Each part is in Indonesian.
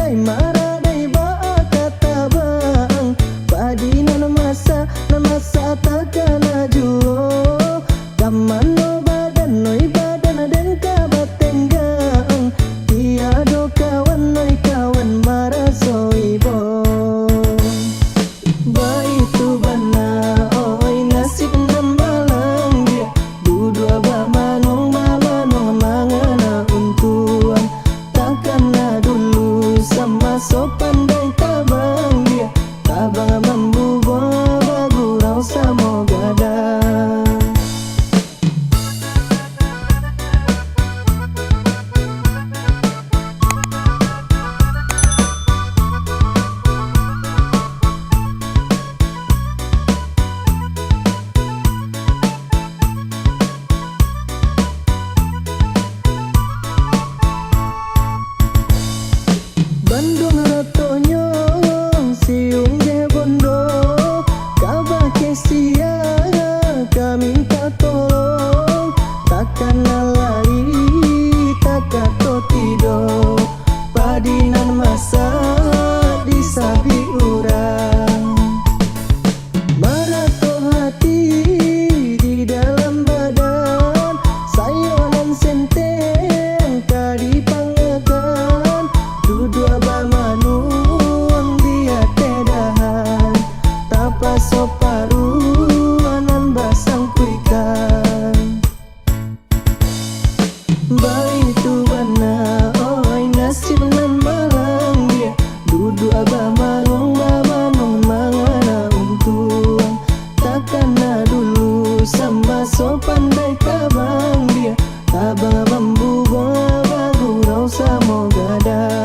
maradai maradai ba'a katabang padina na masa takana juo kamano badan noi badan den kabatenggang tiado kawan noi kawan marasoibo baitu bana oi nasib nambalang dia dudua ba manong mangana untuan takana dulu sama sopan dan tabang dia tabang membubo bagurau samogada. Bandung ratonyo siung je bondo kaba kesia kami minta tolong takkan lali takato tido padinan masa disabi urang marato hati di dalam badan sayonan senteng kadi pangegan dudua bamanuang dia tedahan tapa soparuanan basang kuikan baitu bana oi nasib nan malang dia dudua bamanung mangana untuang takana dulu sama sopan dai tabang dia tabang membubo bagurau samogada.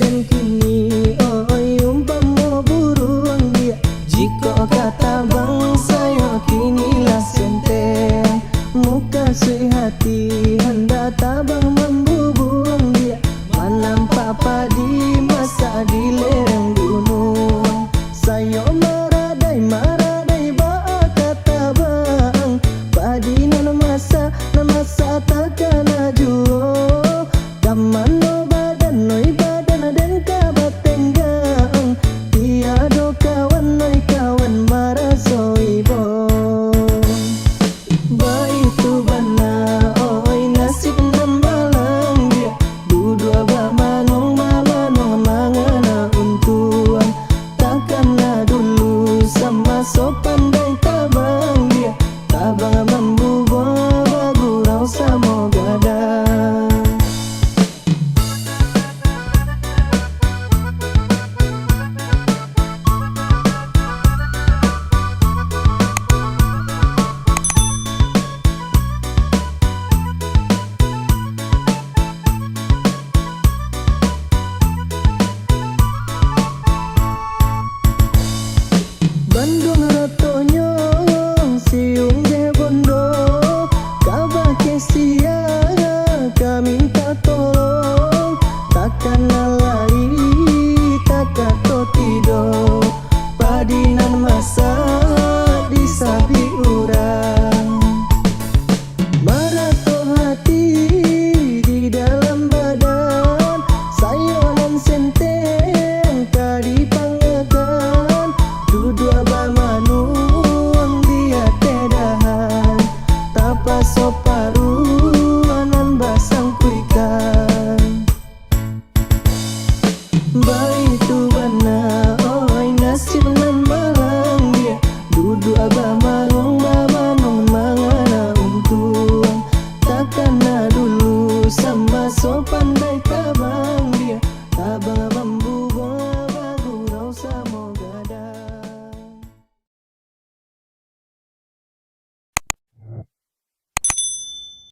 Dan kini oi umpama buruang dia jika kata bangsa kinilah senteng muka sui hati hendak tabang membubuang dia manampak padi masa di lereng gunung sayo maradai maradai ba'a katabang padi na masa takana juo kamano badan noi den kabatenggang tiado kawan noi kawan marasoibo baitu bana oi nasib nambalang dia dudua ba manong mangana untuan takana dulu sama sopan dan tabang dia tabang